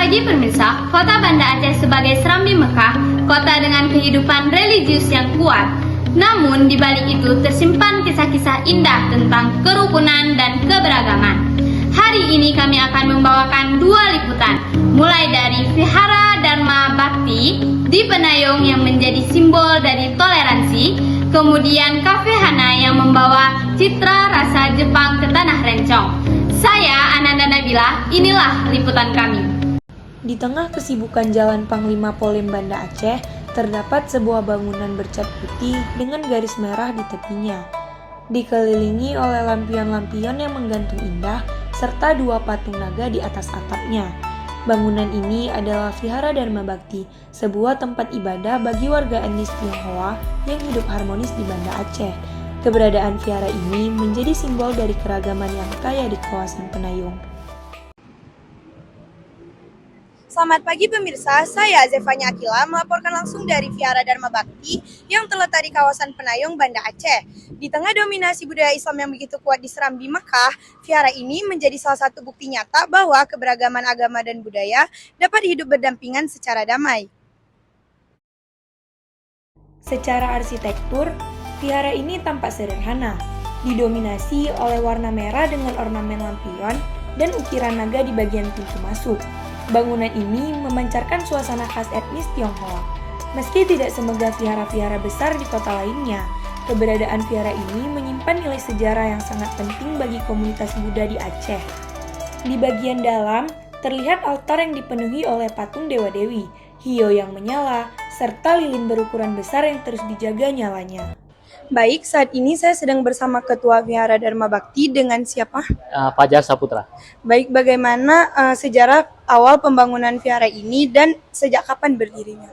pagi pemirsa, kota Banda Aceh sebagai Serambi Mekah, kota dengan kehidupan religius yang kuat. Namun di balik itu tersimpan kisah-kisah indah tentang kerukunan dan keberagaman. Hari ini kami akan membawakan dua liputan, mulai dari Vihara Dharma Bhakti di Penayung yang menjadi simbol dari toleransi, kemudian Cafe Hana yang membawa citra rasa Jepang ke tanah Rencong. Saya Ananda Nabila, inilah liputan kami. Di tengah kesibukan Jalan Panglima Polim Banda Aceh, terdapat sebuah bangunan bercat putih dengan garis merah di tepinya. Dikelilingi oleh lampion-lampion yang menggantung indah, serta dua patung naga di atas atapnya. Bangunan ini adalah Vihara Dharma Bhakti, sebuah tempat ibadah bagi warga etnis Tionghoa yang hidup harmonis di Banda Aceh. Keberadaan vihara ini menjadi simbol dari keragaman yang kaya di kawasan Penayung. Selamat pagi pemirsa, saya Zefanya Akila melaporkan langsung dari Vihara Dharma Bhakti yang terletak di kawasan Penayung, Banda Aceh. Di tengah dominasi budaya Islam yang begitu kuat di Serambi Mekah, vihara ini menjadi salah satu bukti nyata bahwa keberagaman agama dan budaya dapat hidup berdampingan secara damai. Secara arsitektur, vihara ini tampak sederhana, didominasi oleh warna merah dengan ornamen lampion dan ukiran naga di bagian pintu masuk. Bangunan ini memancarkan suasana khas etnis Tionghoa. Meski tidak semegah vihara-vihara besar di kota lainnya, keberadaan vihara ini menyimpan nilai sejarah yang sangat penting bagi komunitas Buddha di Aceh. Di bagian dalam, terlihat altar yang dipenuhi oleh patung dewa-dewi, hiyo yang menyala, serta lilin berukuran besar yang terus dijaga nyalanya. Baik, saat ini saya sedang bersama Ketua Vihara Dharma Bhakti dengan siapa? Fajar Saputra. Baik, bagaimana sejarah awal pembangunan vihara ini dan sejak kapan berdirinya?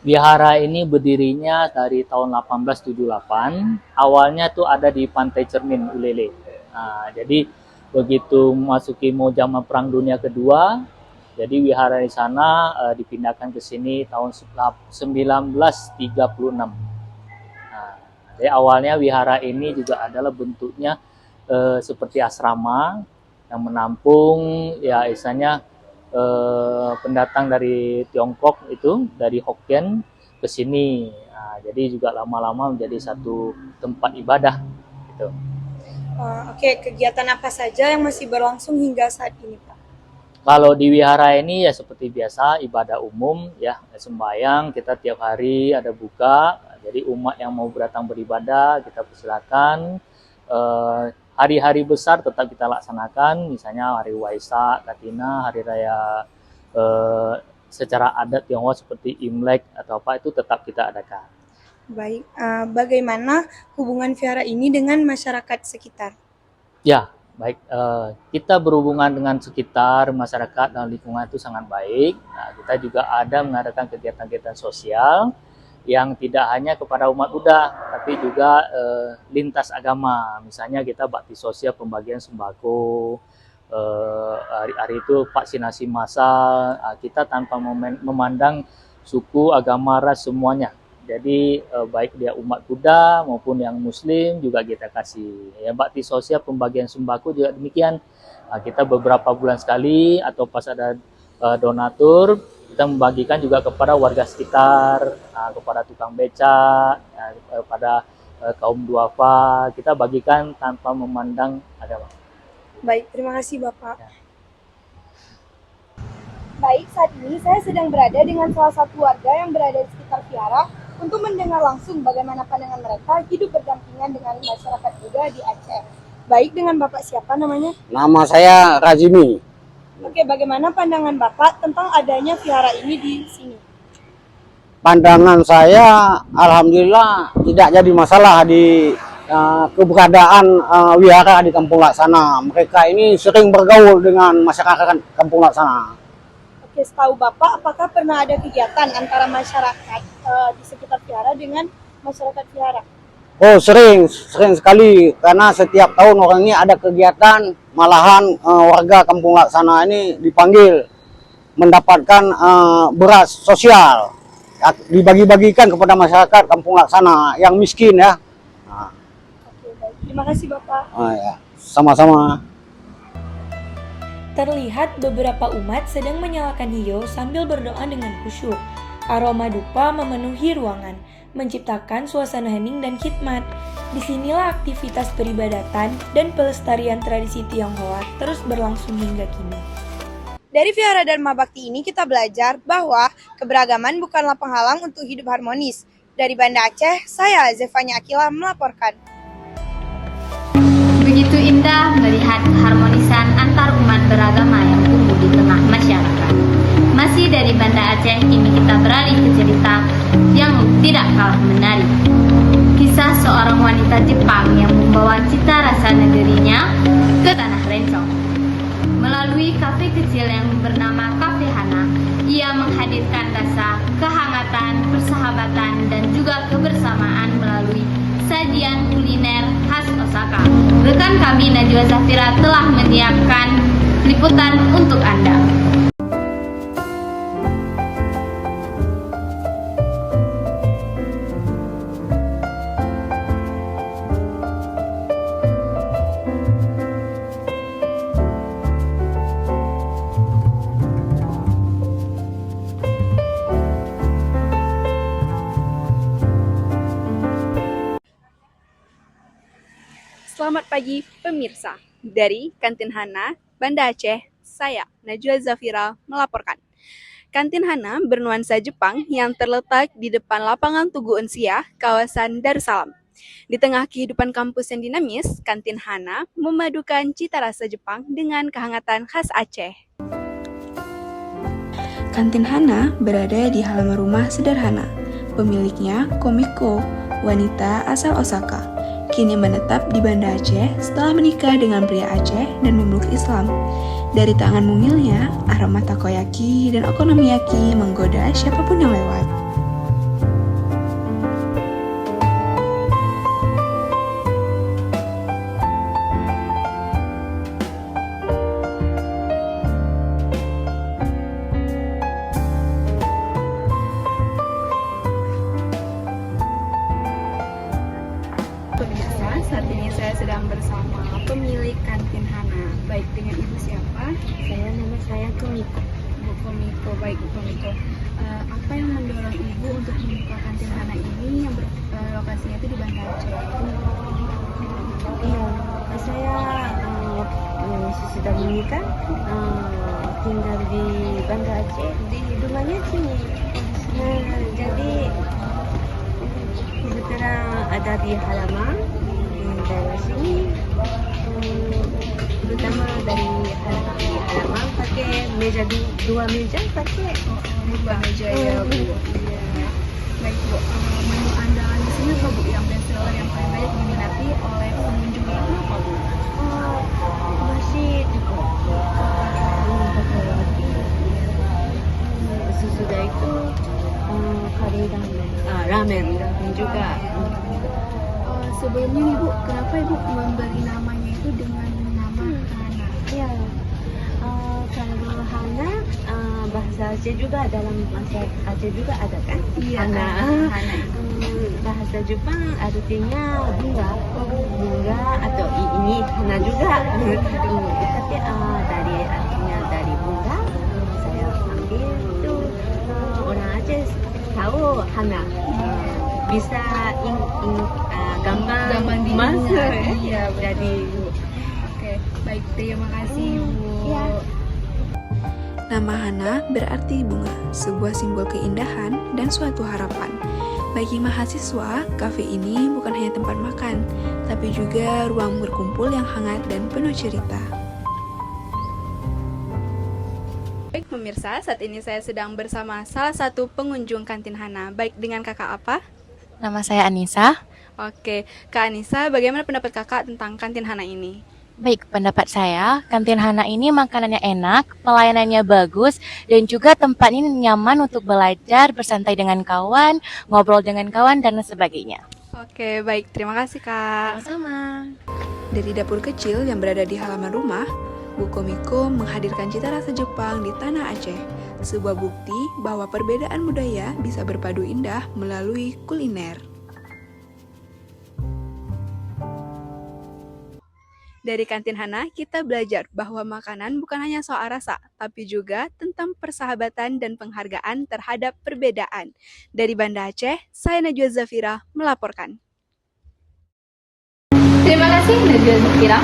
Vihara ini berdirinya dari tahun 1878. Awalnya tuh ada di Pantai Cermin, Ulele. Jadi begitu memasuki mau zaman Perang Dunia Kedua, jadi wihara di sana dipindahkan ke sini tahun 1936. Jadi awalnya wihara ini juga adalah bentuknya seperti asrama yang menampung ya istilahnya pendatang dari Tiongkok itu dari Hokkien ke sini. Jadi juga lama-lama menjadi satu tempat ibadah gitu. Oke, kegiatan apa saja yang masih berlangsung hingga saat ini, Pak? Kalau di wihara ini ya seperti biasa ibadah umum ya, sembahyang kita tiap hari ada buka. Jadi umat yang mau datang beribadah kita persilakan. Hari-hari besar tetap kita laksanakan, misalnya hari Waisak, Katina, hari raya secara adat Tionghoa seperti Imlek atau apa itu tetap kita adakan. Baik, bagaimana hubungan vihara ini dengan masyarakat sekitar? Ya, baik. Kita berhubungan dengan sekitar masyarakat dan lingkungan itu sangat baik. Nah, kita juga ada mengadakan kegiatan-kegiatan sosial yang tidak hanya kepada umat Buddha, tapi juga lintas agama. Misalnya kita bakti sosial pembagian sembako, hari itu vaksinasi massal, kita tanpa memandang suku, agama, ras, semuanya. Jadi baik dia umat Buddha maupun yang Muslim juga kita kasih. Ya, bakti sosial pembagian sembako juga demikian. Kita beberapa bulan sekali atau pas ada donatur, kita membagikan juga kepada warga sekitar, kepada tukang beca, kepada kaum duafa, kita bagikan tanpa memandang agama. Baik, terima kasih Bapak. Ya. Baik, saat ini saya sedang berada dengan salah satu warga yang berada di sekitar vihara untuk mendengar langsung bagaimana pandangan mereka hidup berdampingan dengan masyarakat Buddha di Aceh. Baik, dengan Bapak siapa namanya? Nama saya Rajimi. Oke, bagaimana pandangan Bapak tentang adanya vihara ini di sini? Pandangan saya, alhamdulillah tidak jadi masalah di keberadaan wihara di Kampung Laksana. Mereka ini sering bergaul dengan masyarakat Kampung Laksana. Oke, setahu Bapak, apakah pernah ada kegiatan antara masyarakat di sekitar vihara dengan masyarakat vihara? Oh, sering sekali, karena setiap tahun orang ini ada kegiatan, malahan warga Kampung Laksana ini dipanggil mendapatkan beras sosial, dibagi-bagikan kepada masyarakat Kampung Laksana yang miskin ya. Oke, baik. Terima kasih Bapak. Ya. Sama-sama. Terlihat beberapa umat sedang menyalakan hiyo sambil berdoa dengan khusyuk. Aroma dupa memenuhi ruangan, menciptakan suasana hening dan khidmat. Disinilah aktivitas peribadatan dan pelestarian tradisi Tionghoa terus berlangsung hingga kini. Dari Vihara Dharma Bakti ini kita belajar bahwa keberagaman bukanlah penghalang untuk hidup harmonis. Dari Banda Aceh, saya Zefanya Akila melaporkan. Begitu indah melihat keharmonisan antar umat beragama yang tumbuh di tengah masyarakat. Masih dari Banda Aceh, kini kita beralih ke cerita yang tidak kalah menarik. Kisah seorang wanita Jepang yang membawa cita rasa negerinya ke tanah Rencong. Melalui kafe kecil yang bernama Cafe Hana, ia menghadirkan rasa kehangatan, persahabatan, dan juga kebersamaan melalui sajian kuliner khas Osaka. Rekan kami Najwa Zafira telah menyiapkan liputan untuk Anda. Selamat pagi pemirsa. Dari Kantin Hana, Banda Aceh, saya Najwa Zafira melaporkan. Kantin Hana bernuansa Jepang yang terletak di depan lapangan Tugu Unsia, kawasan Darussalam. Di tengah kehidupan kampus yang dinamis, Kantin Hana memadukan cita rasa Jepang dengan kehangatan khas Aceh. Kantin Hana berada di halaman rumah sederhana. Pemiliknya Komiko, wanita asal Osaka. Kini menetap di Banda Aceh setelah menikah dengan pria Aceh dan memeluk Islam. Dari tangan mungilnya, aroma takoyaki dan okonomiyaki menggoda siapapun yang lewat. Pemirsa, saat ini saya sedang bersama pemilik Kantin Hana. Baik, dengan ibu siapa? Nama saya Komiko. Bu Komiko. Baik, Bu Komiko. Apa yang mendorong ibu untuk membuka Kantin Hana ini yang lokasinya itu di Banda Aceh? Iya, saya sudah menikah, tinggal di Banda Aceh, di rumahnya sini. Nah, jadi setelah ada di halaman dari sini, terutama dari halaman pakai meja dua meja pakai Dua meja ya, Bu. Iya. Baik, Bu. Menu andalan di sini apa, Bu? Yang best seller yang paling banyak diminati oleh pengunjung itu apa, Bu? masih cukup. Sesudah itu kari ramen juga. Sebelumnya nih, Bu, kenapa Ibu memberi namanya itu dengan nama Hana? Ya, kalau Hana bahasa Aceh juga, dalam bahasa Aceh juga ada kan? Iya, Hana. Hana itu. Bahasa Jepang artinya bunga atau ini Hana juga. Tapi dari artinya dari bunga, saya ambil itu orang Aceh tahu Hana. Bisa gampang diingat. masuk. Iya, betul. Jadi Oke, baik, terima kasih, Bu. Iya. Nama Hana berarti bunga, sebuah simbol keindahan dan suatu harapan. Bagi mahasiswa, kafe ini bukan hanya tempat makan, tapi juga ruang berkumpul yang hangat dan penuh cerita. Baik pemirsa, saat ini saya sedang bersama salah satu pengunjung Kantin Hana. Baik, dengan kakak apa? Nama saya Anissa. Oke, Kak Anissa, bagaimana pendapat kakak tentang Kantin Hana ini? Baik, pendapat saya, Kantin Hana ini makanannya enak, pelayanannya bagus, dan juga tempat ini nyaman untuk belajar, bersantai dengan kawan, ngobrol dengan kawan, dan sebagainya. Oke, baik. Terima kasih, Kak. Sama-sama. Dari dapur kecil yang berada di halaman rumah, Bu Komiko menghadirkan cita rasa Jepang di tanah Aceh. Sebuah bukti bahwa perbedaan budaya bisa berpadu indah melalui kuliner. Dari Kantin Hana, kita belajar bahwa makanan bukan hanya soal rasa, tapi juga tentang persahabatan dan penghargaan terhadap perbedaan. Dari Banda Aceh, saya Najwa Zafira melaporkan. Terima kasih Najwa Zafira.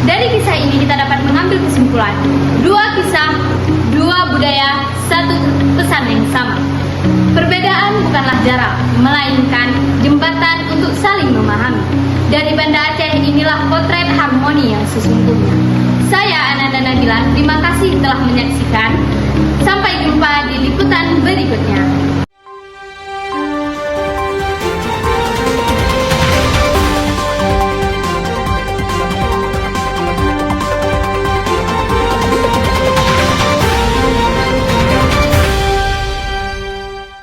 Dari kisah ini kita dapat mengambil kesimpulan, dua kisah, dua budaya, satu pesan yang sama. Perbedaan bukanlah jarak, melainkan jembatan untuk saling memahami. Dari Banda Aceh inilah potret harmoni yang sesungguhnya. Saya Ananda Nabila, terima kasih telah menyaksikan. Sampai jumpa di liputan berikutnya.